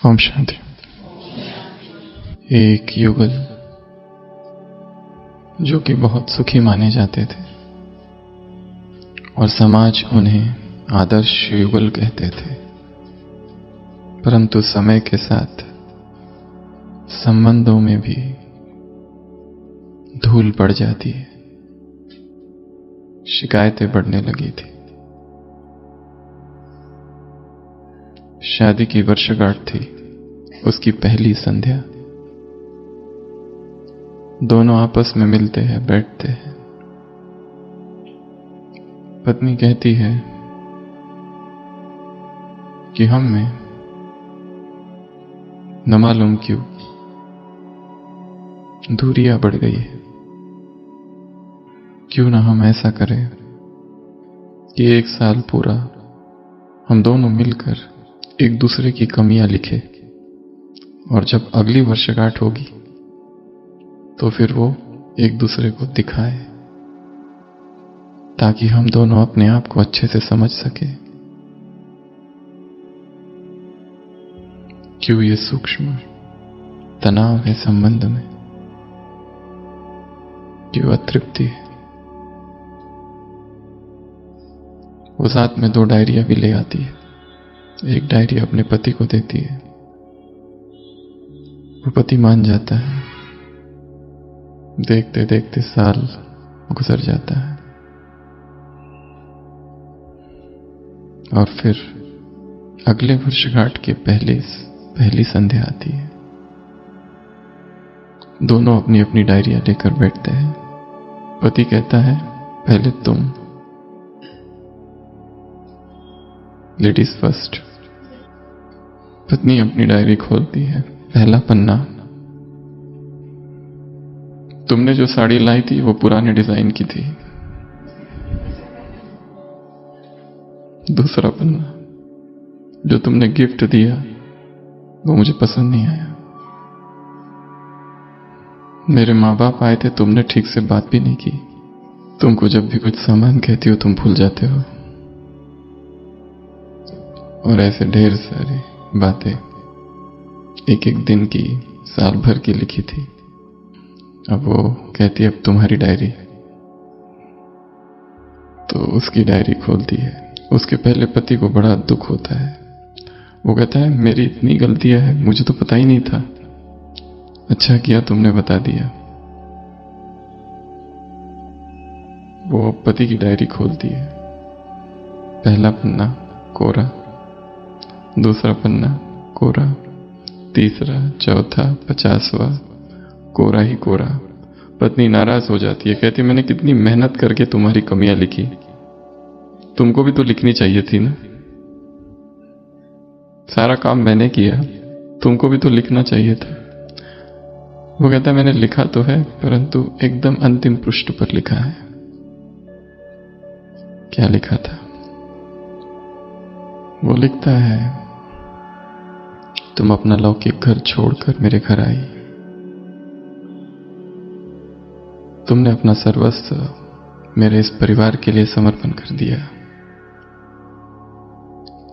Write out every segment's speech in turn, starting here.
ओम शांति। एक युगल जो कि बहुत सुखी माने जाते थे और समाज उन्हें आदर्श युगल कहते थे, परंतु समय के साथ संबंधों में भी धूल पड़ जाती है, शिकायतें बढ़ने लगी थी। शादी की वर्षगांठ थी, उसकी पहली संध्या। दोनों आपस में मिलते हैं, बैठते हैं। पत्नी कहती है कि हम में न मालूम क्यों दूरियां बढ़ गई है। क्यों ना हम ऐसा करें कि एक साल पूरा हम दोनों मिलकर एक दूसरे की कमियां लिखें, और जब अगली वर्षगांठ होगी तो फिर वो एक दूसरे को दिखाए, ताकि हम दोनों अपने आप को अच्छे से समझ सके। क्यों ये सूक्ष्म तनाव है संबंध में, क्यों अतृप्ति है। वो साथ में 2 डायरियां भी ले आती है। एक डायरी अपने पति को देती है, वो पति मान जाता है। देखते देखते साल गुजर जाता है और फिर अगले वर्षगांठ के पहली संध्या आती है। दोनों अपनी अपनी डायरियां लेकर बैठते हैं। पति कहता है, पहले तुम, लेडीज फर्स्ट। पत्नी अपनी डायरी खोलती है। पहला पन्ना, तुमने जो साड़ी लाई थी वो पुराने डिजाइन की थी। दूसरा पन्ना, जो तुमने गिफ्ट दिया वो मुझे पसंद नहीं आया। मेरे माँ बाप आए थे, तुमने ठीक से बात भी नहीं की। तुमको जब भी कुछ सामान कहती हो तुम भूल जाते हो। और ऐसे ढेर सारी बातें एक एक दिन की, साल भर की लिखी थी। अब वो कहती है, अब तुम्हारी डायरी। तो उसकी डायरी खोलती है। उसके पहले पति को बड़ा दुख होता है। वो कहता है, मेरी इतनी गलतियां है, मुझे तो पता ही नहीं था। अच्छा किया तुमने बता दिया। वो पति की डायरी खोलती है। पहला पन्ना कोरा, दूसरा पन्ना कोरा, तीसरा, चौथा, 50वां कोरा ही कोरा। पत्नी नाराज हो जाती है, कहती, मैंने कितनी मेहनत करके तुम्हारी कमियां लिखी, तुमको भी तो लिखनी चाहिए थी ना। सारा काम मैंने किया, तुमको भी तो लिखना चाहिए था। वो कहता है, मैंने लिखा तो है, परंतु एकदम अंतिम पृष्ठ पर लिखा है। क्या लिखा था? वो लिखता है, तुम अपना लौकिक घर छोड़कर मेरे घर आई। तुमने अपना सर्वस्व मेरे इस परिवार के लिए समर्पण कर दिया।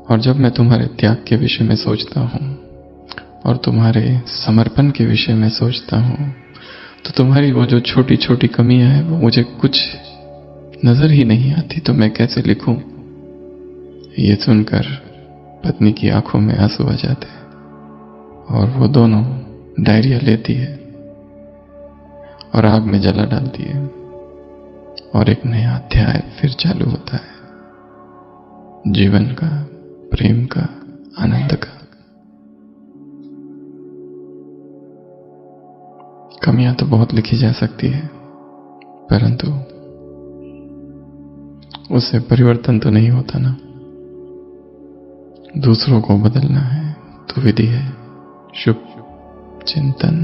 और जब मैं तुम्हारे त्याग के विषय में सोचता हूं और तुम्हारे समर्पण के विषय में सोचता हूं, तो तुम्हारी वो जो छोटी छोटी कमियां हैं वो मुझे कुछ नजर ही नहीं आती। तो मैं कैसे लिखूं? ये सुनकर पत्नी की आंखों में आंसू आ जाते हैं और वो दोनों डायरिया लेती है और आग में जला डालती है, और एक नया अध्याय फिर चालू होता है, जीवन का, प्रेम का, आनंद का। कमियां तो बहुत लिखी जा सकती है, परंतु उससे परिवर्तन तो नहीं होता ना। दूसरों को बदलना है तो विधि है शुभ चिंतन,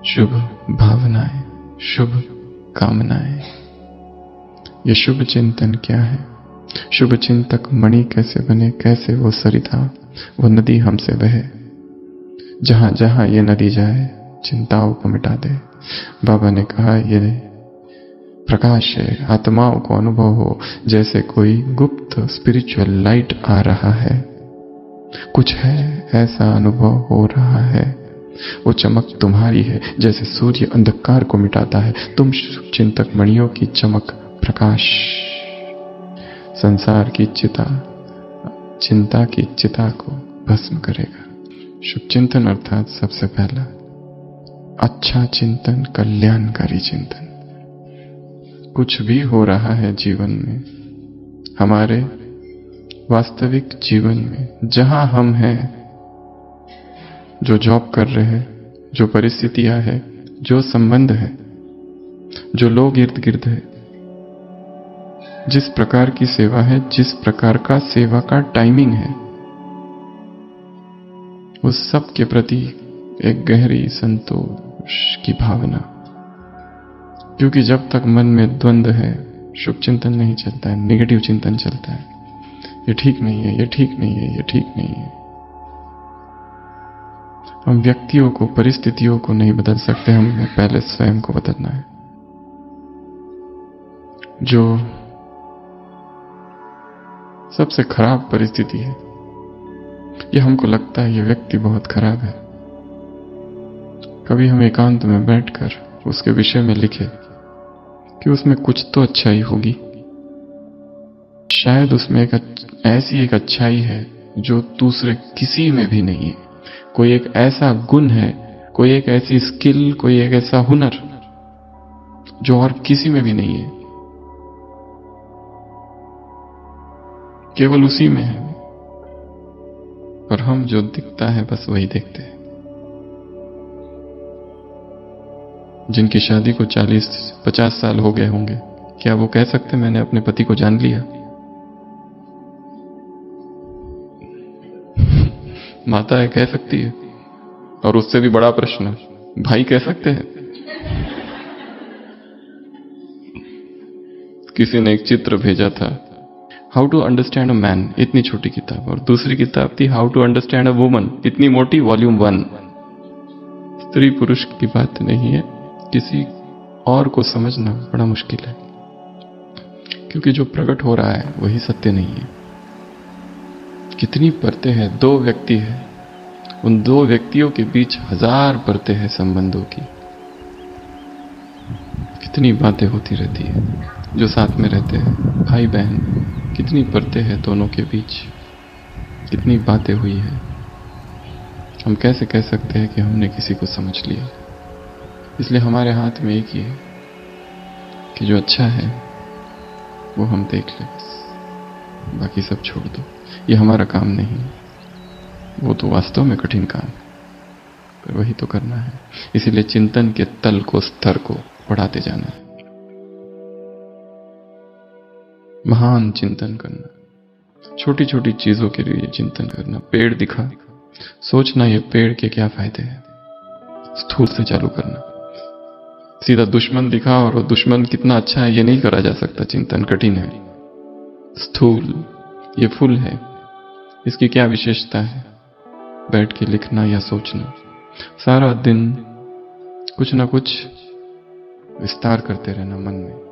शुभ भावनाएं, शुभ कामनाएं। ये शुभ चिंतन क्या है? शुभ चिंतक मणि कैसे बने, कैसे वो सरिता, वो नदी हमसे बहे, जहां जहां ये नदी जाए चिंताओं को मिटा दे। बाबा ने कहा, ये प्रकाश है, आत्माओं को अनुभव हो जैसे कोई गुप्त स्पिरिचुअल लाइट आ रहा है। कुछ है ऐसा अनुभव हो रहा है, वो चमक तुम्हारी है जैसे सूर्य अंधकार को मिटाता है। तुम चिंतक मणियों की चमक प्रकाश संसार की चिंता की चिता को भस्म करेगा। शुभ चिंतन अर्थात सबसे पहला अच्छा चिंतन, कल्याणकारी चिंतन। कुछ भी हो रहा है जीवन में, हमारे वास्तविक जीवन में, जहां हम हैं, जो जॉब कर रहे हैं, जो परिस्थितियां हैं, जो संबंध है, जो लोग इर्द गिर्द है, जिस प्रकार की सेवा है, जिस प्रकार का सेवा का टाइमिंग है, उस सब के प्रति एक गहरी संतोष की भावना। क्योंकि जब तक मन में द्वंद्व है, शुभ चिंतन नहीं चलता है, नेगेटिव चिंतन चलता है। ये ठीक नहीं है, ये ठीक नहीं है, ये ठीक नहीं है। हम व्यक्तियों को, परिस्थितियों को नहीं बदल सकते, हमें पहले स्वयं को बदलना है। जो सबसे खराब परिस्थिति है, ये हमको लगता है ये व्यक्ति बहुत खराब है, कभी हम एकांत में बैठकर उसके विषय में लिखे कि उसमें कुछ तो अच्छाई होगी। शायद उसमें ऐसी एक अच्छाई है जो दूसरे किसी में भी नहीं है। कोई एक ऐसा गुण है, कोई एक ऐसी स्किल, कोई एक ऐसा हुनर जो और किसी में भी नहीं है, केवल उसी में है। और हम जो दिखता है बस वही देखते हैं। जिनकी शादी को 40-50 साल हो गए होंगे, क्या वो कह सकते मैंने अपने पति को जान लिया? माता है कह सकती है, और उससे भी बड़ा प्रश्न भाई कह सकते हैं? किसी ने एक चित्र भेजा था, how to understand a man, इतनी छोटी किताब, और दूसरी किताब थी how to understand a woman, इतनी मोटी, वॉल्यूम 1। स्त्री पुरुष की बात नहीं है, किसी और को समझना बड़ा मुश्किल है, क्योंकि जो प्रकट हो रहा है वही सत्य नहीं है। कितनी परतें हैं, 2 व्यक्ति हैं, उन 2 व्यक्तियों के बीच 1000 परतें हैं संबंधों की। कितनी बातें होती रहती है जो साथ में रहते हैं, भाई बहन, कितनी परतें हैं दोनों के बीच, कितनी बातें हुई है। हम कैसे कह सकते हैं कि हमने किसी को समझ लिया? इसलिए हमारे हाथ में एक ही है कि जो अच्छा है वो हम देख लें, बस बाकी सब छोड़ दो। ये हमारा काम नहीं, वो तो वास्तव में कठिन काम है, पर वही तो करना है। इसीलिए चिंतन के तल को, स्तर को बढ़ाते जाना है, महान चिंतन करना, छोटी छोटी चीजों के लिए चिंतन करना। पेड़ दिखा, सोचना ये पेड़ के क्या फायदे हैं, स्थूल से चालू करना। सीधा दुश्मन दिखा और वो दुश्मन कितना अच्छा है ये नहीं करा जा सकता, चिंतन कठिन है। स्थूल, ये फूल है, इसकी क्या विशेषता है, बैठ के लिखना या सोचना। सारा दिन कुछ ना कुछ विस्तार करते रहना मन में।